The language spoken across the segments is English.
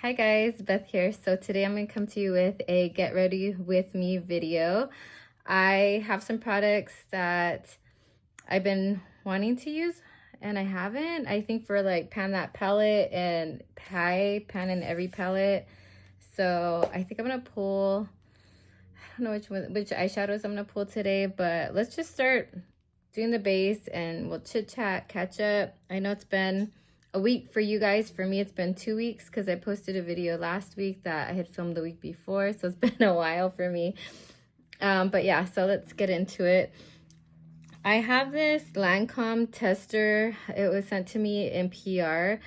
Hi guys, Beth here. So today I'm going to come to you with a get ready with me video. I have some products that I've been wanting to use and I haven't. I think for like pan that palette and pan in every palette. So I think I'm going to pull, I don't know which eyeshadows I'm going to pull today, but let's just start doing the base and we'll chit chat, catch up. I know it's been a week for you guys. For me, it's been 2 weeks because I posted a video last week that I had filmed the week before. So it's been a while for me. But yeah, so let's get into it. I have this Lancome tester. It was sent to me in PR.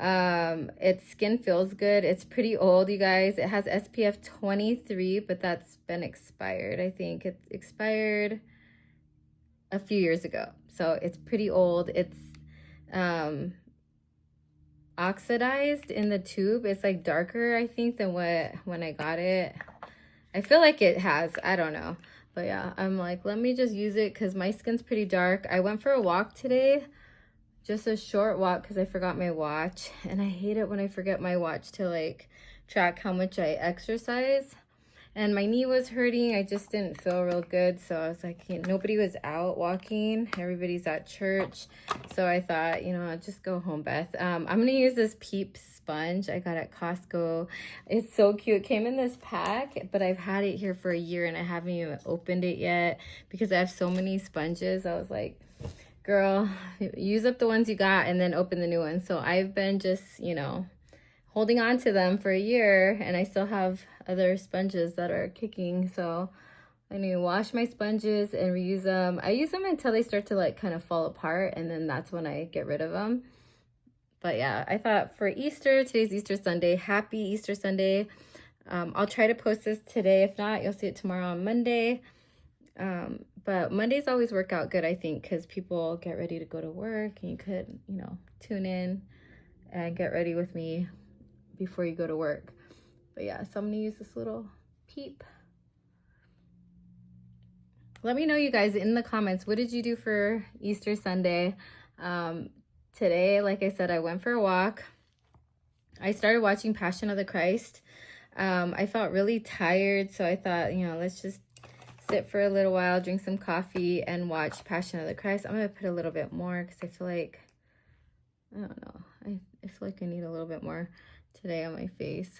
Its skin feels good. It's pretty old, you guys. It has SPF 23, but that's been expired. I think it expired a few years ago. So it's pretty old. It's oxidized in the tube. It's like darker, I think, than when I got it. I feel like it has. I don't know. But yeah, I'm like, let me just use it because my skin's pretty dark. I went for a walk today. Just a short walk because I forgot my watch. And I hate it when I forget my watch to like track how much I exercise. And my knee was hurting. I just didn't feel real good. So I was like, nobody was out walking. Everybody's at church. So I thought, I'll just go home, Beth. I'm going to use this Peep sponge I got at Costco. It's so cute. It came in this pack, but I've had it here for a year and I haven't even opened it yet because I have so many sponges. I was like, girl, use up the ones you got and then open the new ones. So I've been just, holding on to them for a year and I still have other sponges that are kicking. So I need to wash my sponges and reuse them. I use them until they start to like kind of fall apart and then that's when I get rid of them. But yeah, I thought for Easter, today's Easter Sunday, happy Easter Sunday. I'll try to post this today. If not, you'll see it tomorrow on Monday. But Mondays always work out good, I think, because people get ready to go to work and you could, tune in and get ready with me before you go to work. But yeah, so I'm gonna use this little Peep. Let me know, you guys, in the comments, what did you do for Easter Sunday? Today, like I said, I went for a walk. I started watching Passion of the Christ. I felt really tired, so I thought, let's just sit for a little while, drink some coffee, and watch Passion of the Christ. I'm gonna put a little bit more because I feel like, I don't know, I feel like I need a little bit more today on my face.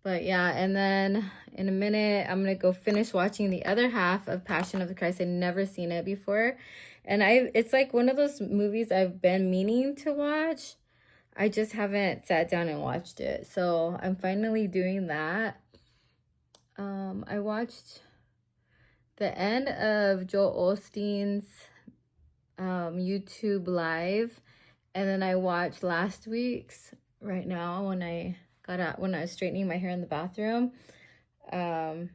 But yeah, and then in a minute, I'm going to go finish watching the other half of Passion of the Christ. I've never seen it before. And it's like one of those movies I've been meaning to watch. I just haven't sat down and watched it. So I'm finally doing that. I watched the end of Joel Osteen's YouTube live. And then I watched last week's right now when I was straightening my hair in the bathroom. But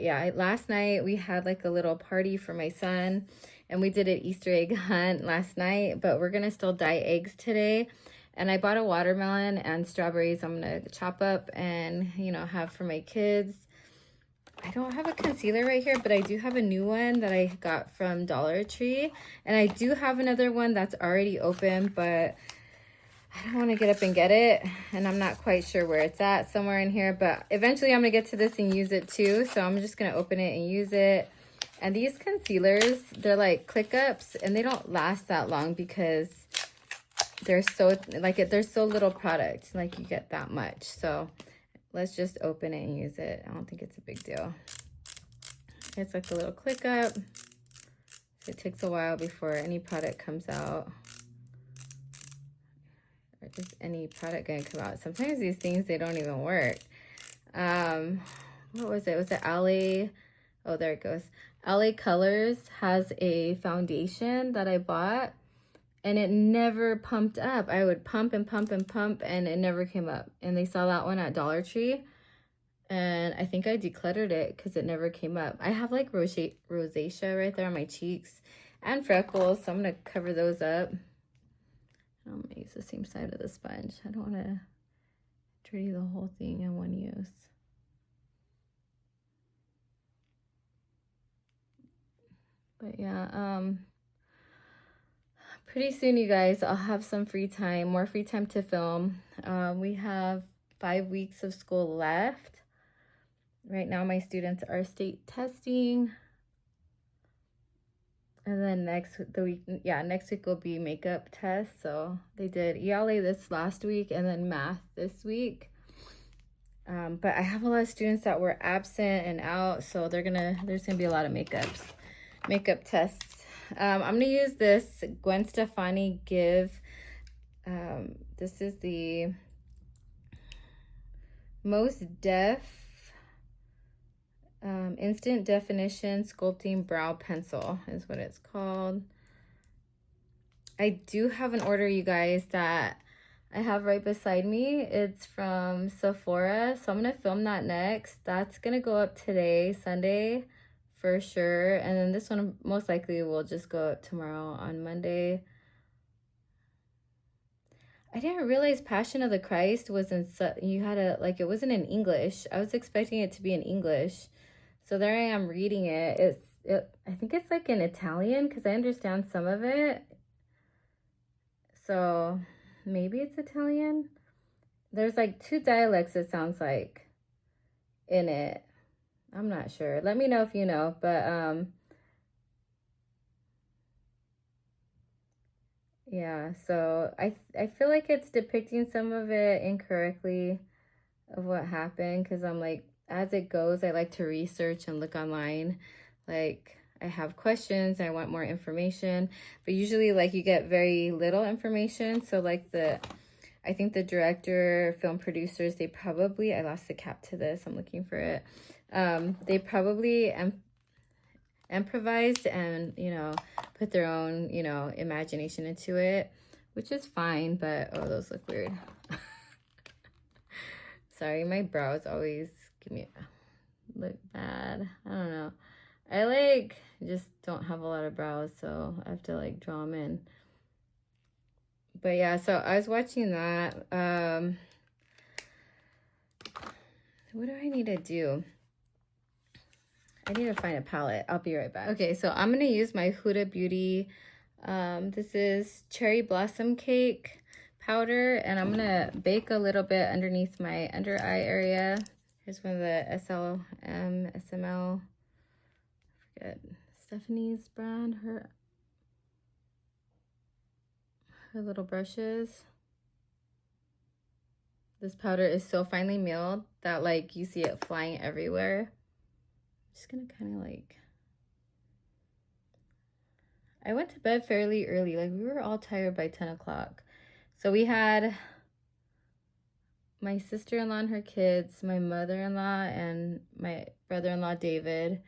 yeah, last night we had like a little party for my son and we did an Easter egg hunt last night, but we're gonna still dye eggs today. And I bought a watermelon and strawberries I'm gonna chop up and have for my kids. I don't have a concealer right here, but I do have a new one that I got from Dollar Tree. And I do have another one that's already open, but I don't want to get up and get it. And I'm not quite sure where it's at, somewhere in here. But eventually I'm going to get to this and use it too. So I'm just going to open it and use it. And these concealers, they're like click ups and they don't last that long because they're so, there's so little product. Like you get that much. So let's just open it and use it. I don't think it's a big deal. It's like a little click up. It takes a while before any product comes out. Or is any product going to come out? Sometimes these things, they don't even work. What was it? Was it LA? Oh, there it goes. LA Colors has a foundation that I bought. And it never pumped up. I would pump and pump and pump and it never came up. And they saw that one at Dollar Tree. And I think I decluttered it because it never came up. I have like rosacea right there on my cheeks and freckles. So I'm going to cover those up. I'm going to use the same side of the sponge. I don't want to dirty the whole thing in one use. But yeah, pretty soon, you guys, I'll have some free time, more free time to film. We have 5 weeks of school left. Right now, my students are state testing. And then next week will be makeup tests. So they did ELA this last week and then math this week. But I have a lot of students that were absent and out, so there's gonna be a lot of makeup tests. I'm gonna use this Gwen Stefani Give. This is the Most Def Instant Definition Sculpting Brow Pencil is what it's called. I do have an order, you guys, that I have right beside me. It's from Sephora, so I'm gonna film that next. That's gonna go up today, Sunday, for sure. And then this one most likely will just go up tomorrow on Monday. I didn't realize Passion of the Christ was in, it wasn't in English. I was expecting it to be in English. So there I am reading it. I think it's like in Italian because I understand some of it. So maybe it's Italian. There's like 2 dialects, it sounds like, in it. I'm not sure. Let me know if you know, but yeah, so I feel like it's depicting some of it incorrectly of what happened, because I'm like, as it goes, I like to research and look online. Like, I have questions, I want more information, but usually like you get very little information. So like I think the director, film producers, they probably, I lost the cap to this, I'm looking for it. They probably improvised and, put their own, imagination into it, which is fine, but, oh, those look weird. Sorry, my brows always look bad. I don't know. I just don't have a lot of brows, so I have to draw them in. But yeah, so I was watching that. What do I need to do? I need to find a palette. I'll be right back. Okay, so I'm gonna use my Huda Beauty. This is Cherry Blossom Cake powder, and I'm gonna bake a little bit underneath my under eye area. Here's one of the SML. I forget Stephanie's brand. Her little brushes. This powder is so finely milled that you see it flying everywhere. I'm just gonna kind of I went to bed fairly early. We were all tired by 10 o'clock. So we had my sister-in-law and her kids, my mother-in-law and my brother-in-law David,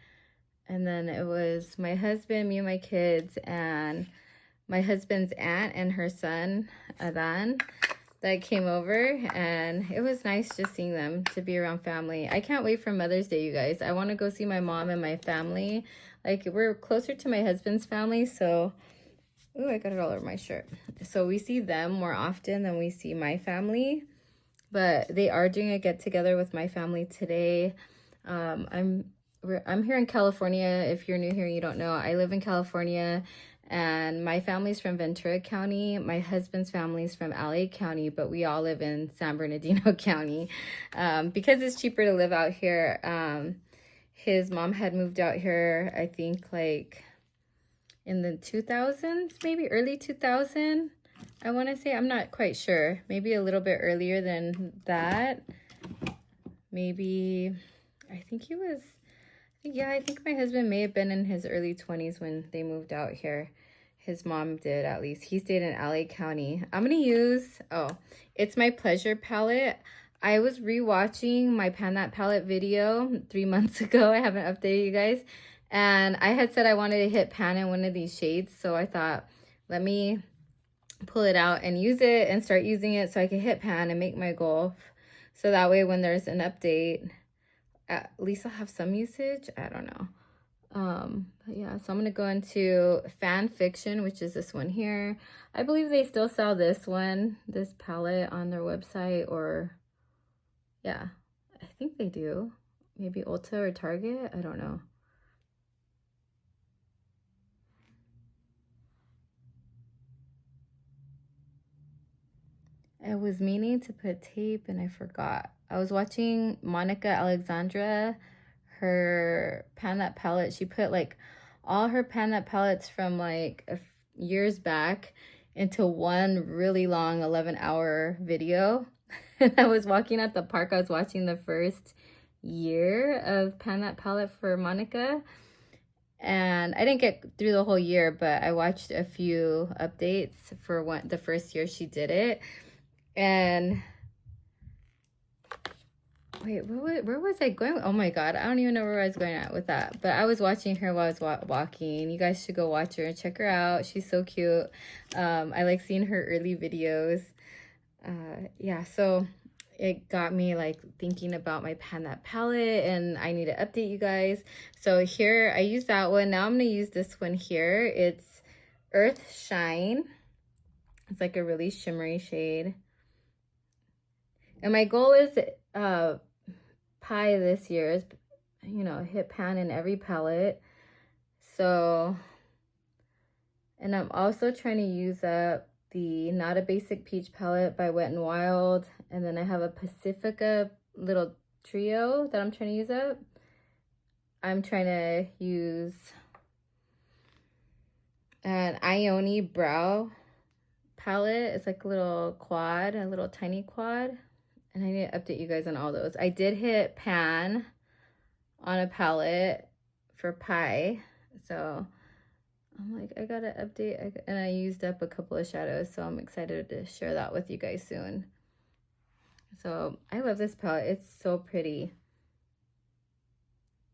and then it was my husband, me and my kids, and my husband's aunt and her son Adan that came over, and it was nice just seeing them, to be around family. I can't wait for Mother's Day, you guys. I want to go see my mom and my family. We're closer to my husband's family, so ooh, I got it all over my shirt. So we see them more often than we see my family. But they are doing a get-together with my family today. I'm here in California. If you're new here and you don't know, I live in California, and my family's from Ventura County. My husband's family's from LA County, but we all live in San Bernardino County because it's cheaper to live out here. His mom had moved out here, I think, in the 2000s, maybe early 2000. I want to say, I'm not quite sure. Maybe a little bit earlier than that. Maybe, I think my husband may have been in his early 20s when they moved out here. His mom did, at least. He stayed in LA County. I'm going to use, it's my Pleasure palette. I was rewatching my Pan That Palette video 3 months ago. I haven't updated you guys. And I had said I wanted to hit pan in one of these shades. So I thought, let me pull it out and use it and start using it so I can hit pan and make my goal. So that way when there's an update, at least I'll have some usage. I don't know. But yeah, so I'm going to go into Fan Fiction, which is this one here. I believe they still sell this palette on their website, or yeah, I think they do. Maybe Ulta or Target. I don't know. I was meaning to put tape and I forgot. I was watching Monica Alexandra, her Pan That palette. She put like all her Pan That palettes from like years back into one really long 11-hour video. And I was walking at the park. I was watching the first year of Pan That palette for Monica. And I didn't get through the whole year, but I watched a few updates for the first year she did it. And wait, where was I going? Oh my god, I don't even know where I was going at with that. But I was watching her while I was walking. You guys should go watch her and check her out. She's so cute. I like seeing her early videos. Yeah, so it got me like thinking about my Pan That palette, and I need to update you guys. So here I use that one. Now I'm gonna use this one here. It's Earth Shine. It's like a really shimmery shade. And my goal is pie this year is, you know, hit pan in every palette. So, and I'm also trying to use up the Not a Basic Peach palette by Wet n Wild. And then I have a Pacifica little trio that I'm trying to use up. I'm trying to use an Ione brow palette. It's like a little quad, a little tiny quad. And I need to update you guys on all those. I did hit pan on a palette for pie. So I'm like, I gotta update. And I used up a couple of shadows. So I'm excited to share that with you guys soon. So I love this palette. It's so pretty.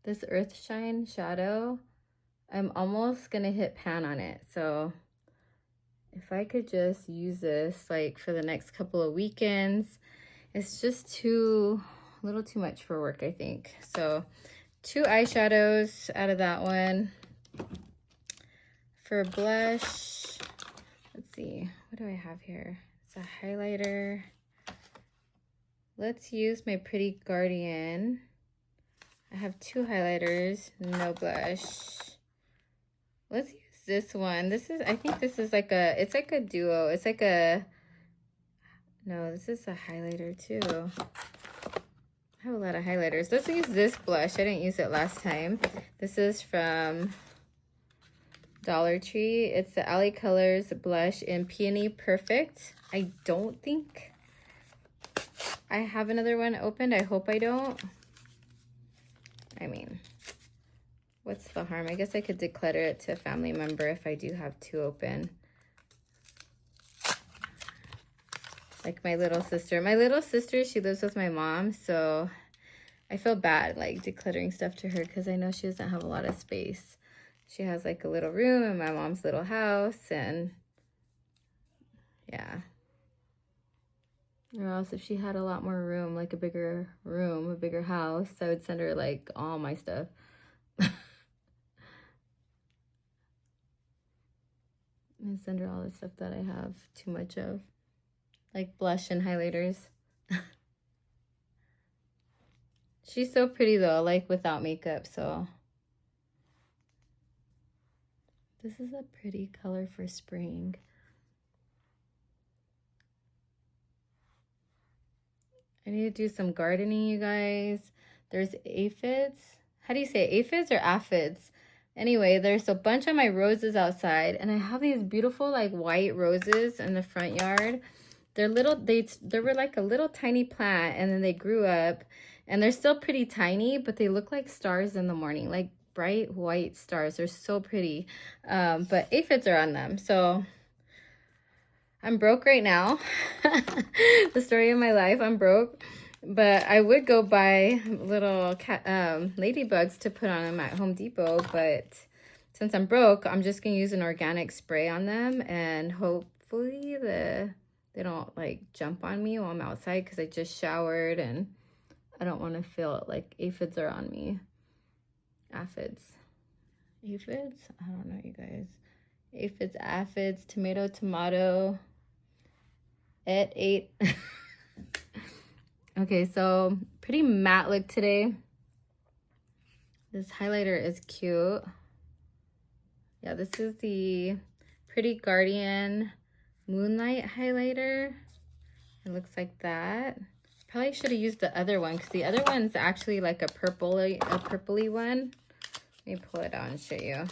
This Earth Shine shadow, I'm almost gonna hit pan on it. So if I could just use this like for the next couple of weekends. It's just a little too much for work, I think. So 2 eyeshadows out of that one. For blush, let's see, what do I have here? It's a highlighter. Let's use my Pretty Guardian. I have 2 highlighters, no blush. Let's use this one. I think this is like it's like a duo. It's like no, this is a highlighter too. I have a lot of highlighters. Let's use this blush. I didn't use it last time. This is from Dollar Tree. It's the Alley Colors blush in Peony Perfect. I don't think I have another one opened. I hope I don't. I mean, what's the harm? I guess I could declutter it to a family member if I do have 2 open. Like my little sister. My little sister, she lives with my mom, so I feel bad like decluttering stuff to her because I know she doesn't have a lot of space. She has like a little room in my mom's little house, and yeah. Or else if she had a lot more room, like a bigger room, a bigger house, I would send her like all my stuff. And send her all the stuff that I have too much of. Like blush and highlighters. She's so pretty though, like without makeup, so. This is a pretty color for spring. I need to do some gardening, you guys. There's aphids. How do you say it? Aphids or aphids? Anyway, there's a bunch of my roses outside, and I have these beautiful like white roses in the front yard. They're little, they were like a little tiny plant, and then they grew up, and they're still pretty tiny, but they look like stars in the morning, like bright white stars. They're so pretty. But aphids are on them, so I'm broke right now. The story of my life, I'm broke. But I would go buy little ladybugs to put on them at Home Depot, but since I'm broke, I'm just gonna use an organic spray on them, and hopefully they don't like jump on me while I'm outside because I just showered and I don't want to feel like aphids are on me. Aphids. Aphids? I don't know, you guys. Aphids, aphids, tomato. At 8. Okay, so pretty matte look today. This highlighter is cute. Yeah, this is the Pretty Guardian Moonlight highlighter. It looks like that. Probably should have used the other one because the other one's actually like a purpley one. Let me pull it out and show you.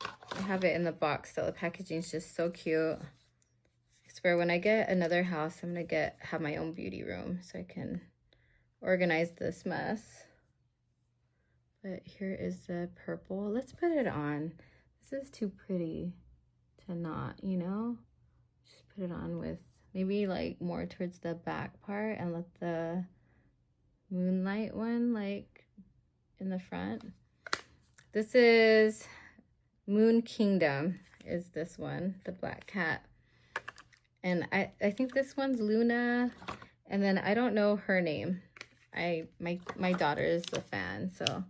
I have it in the box, so the packaging is just so cute. I swear when I get another house, I'm gonna have my own beauty room so I can organize this mess. But here is the purple. Let's put it on. This is too pretty to not, you know? Just put it on with maybe like more towards the back part and let the moonlight one like in the front. This is Moon Kingdom is this one, the black cat. And I think this one's Luna, and then I don't know her name. My daughter is a fan, so.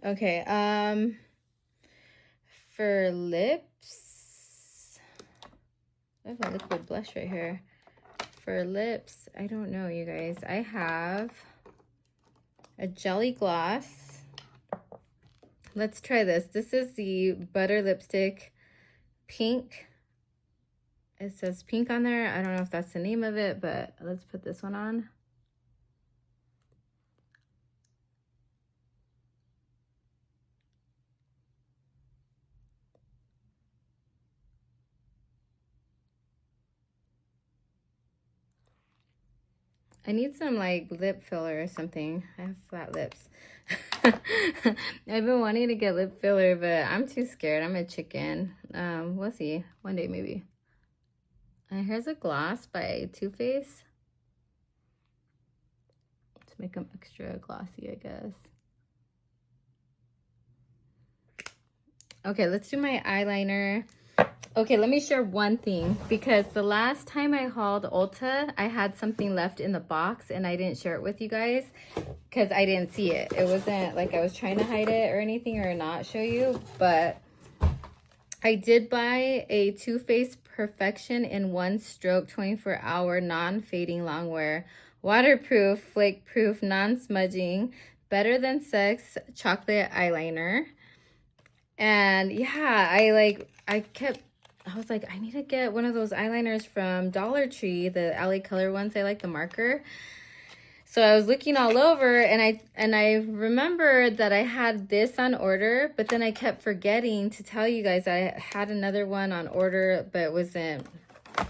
Okay, for lips, I have a liquid blush right here. For lips, I don't know, you guys. I have a jelly gloss. Let's try this. This is the Butter Lipstick Pink. It says pink on there. I don't know if that's the name of it, but let's put this one on. I need some like lip filler or something. I have flat lips. I've been wanting to get lip filler, but I'm too scared. I'm a chicken. We'll see. One day maybe. And here's a gloss by Too Faced. To make them extra glossy, I guess. Okay, let's do my eyeliner. Okay, let me share one thing, because the last time I hauled Ulta, I had something left in the box and I didn't share it with you guys because I didn't see it. It wasn't like I was trying to hide it or anything or not show you, but I did buy a Too Faced Perfection in One Stroke 24-hour non-fading longwear, waterproof, flake-proof, non-smudging, better than sex chocolate eyeliner. And yeah, I was like, I need to get one of those eyeliners from Dollar Tree, the LA Color ones. I like the marker. So I was looking all over, and I remembered that I had this on order, but then I kept forgetting to tell you guys I had another one on order, but it wasn't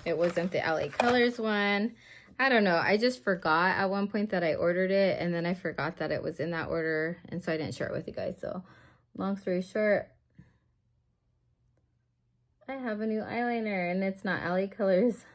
the LA Colors one. I don't know. I just forgot at one point that I ordered it, and then I forgot that it was in that order, and so I didn't share it with you guys. So long story short, I have a new eyeliner, and it's not LA Colors.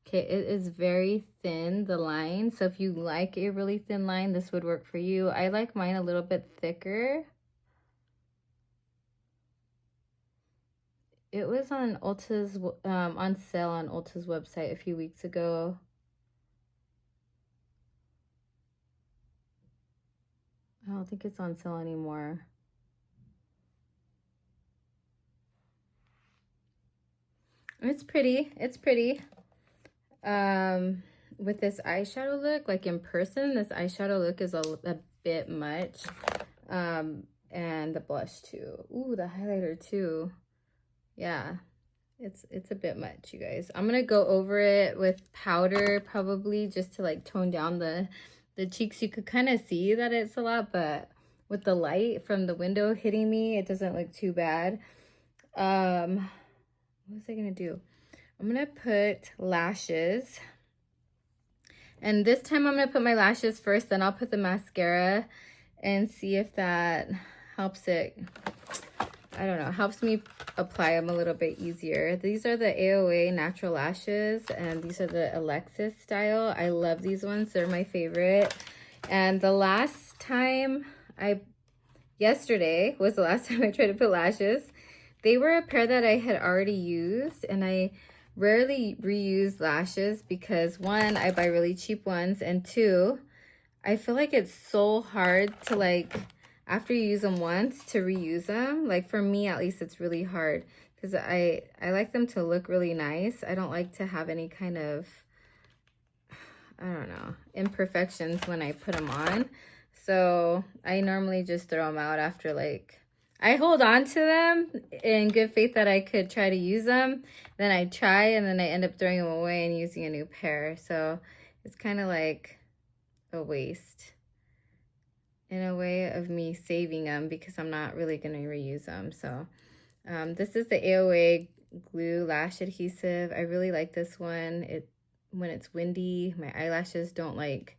Okay, it is very thin, the line. So if you like a really thin line, this would work for you. I like mine a little bit thicker. It was on Ulta's, on sale on Ulta's website a few weeks ago. I don't think it's on sale anymore. It's pretty. It's pretty. With this eyeshadow look, like in person, this eyeshadow look is a bit much. And the blush too. Ooh, the highlighter too. Yeah, it's a bit much, you guys. I'm gonna go over it with powder probably just to like tone down the cheeks. You could kind of see that it's a lot, but with the light from the window hitting me, it doesn't look too bad. What was I gonna do? I'm gonna put lashes, and this time I'm gonna put my lashes first, then I'll put the mascara and see if that helps it. I don't know, helps me apply them a little bit easier. These are the AOA Natural Lashes, and these are the Alexis style. I love these ones. They're my favorite. And the last time yesterday was the last time I tried to put lashes. They were a pair that I had already used, and I rarely reuse lashes because one, I buy really cheap ones, and two, I feel like it's so hard to like, after you use them once, to reuse them. Like for me, at least, it's really hard because I like them to look really nice. I don't like to have any kind of, I don't know, imperfections when I put them on. So I normally just throw them out after, like, I hold on to them in good faith that I could try to use them. Then I try, and then I end up throwing them away and using a new pair. So it's kind of like a waste in a way of me saving them, because I'm not really going to reuse them. So this is the AOA glue lash adhesive. I really like this one. When it's windy, my eyelashes don't like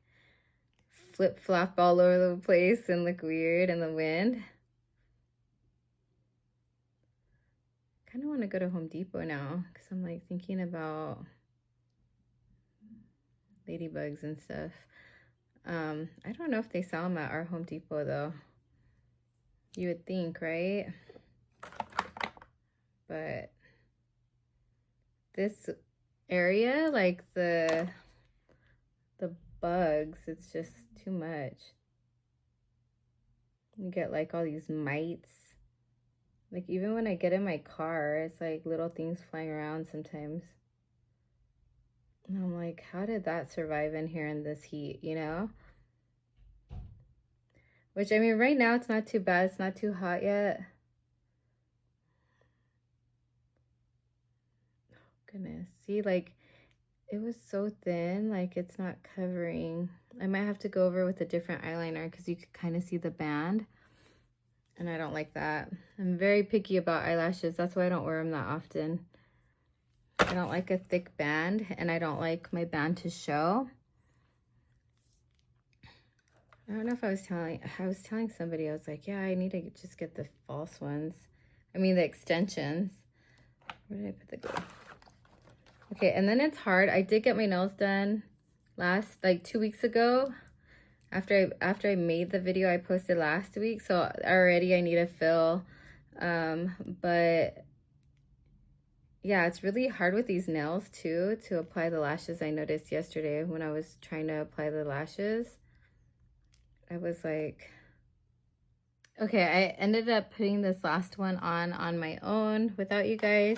flip-flop all over the place and look weird in the wind. Kind of want to go to Home Depot now, because I'm like thinking about ladybugs and stuff. I don't know if they sell them at our Home Depot though. You would think, right? But this area, like the bugs, it's just too much. You get like all these mites. Like even when I get in my car, it's like little things flying around sometimes. And I'm like, how did that survive in here in this heat, you know? Which, I mean, right now it's not too bad. It's not too hot yet. Oh, goodness. See, like, it was so thin, like it's not covering. I might have to go over with a different eyeliner, because you could kind of see the band. And I don't like that. I'm very picky about eyelashes. That's why I don't wear them that often. I don't like a thick band, and I don't like my band to show. I don't know if I was telling somebody, I was like, yeah, I need to just get the false ones. I mean, the extensions. Where did I put the glue? Okay, and then it's hard. I did get my nails done like 2 weeks ago. After I made the video I posted last week, so already I need a fill. But yeah, it's really hard with these nails too to apply the lashes. I noticed yesterday when I was trying to apply the lashes, I was like, okay, I ended up putting this last one on my own without you guys.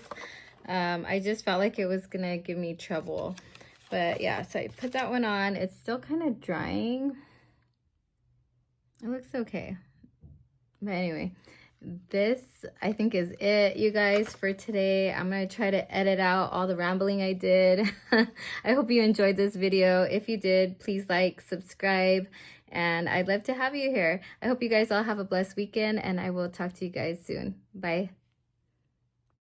I just felt like it was gonna give me trouble. But yeah, so I put that one on. It's still kind of drying. It looks okay. But anyway, this I think is it, you guys, for today. I'm gonna try to edit out all the rambling I did. I hope you enjoyed this video. If you did, please like, subscribe, and I'd love to have you here. I hope you guys all have a blessed weekend, and I will talk to you guys soon. Bye.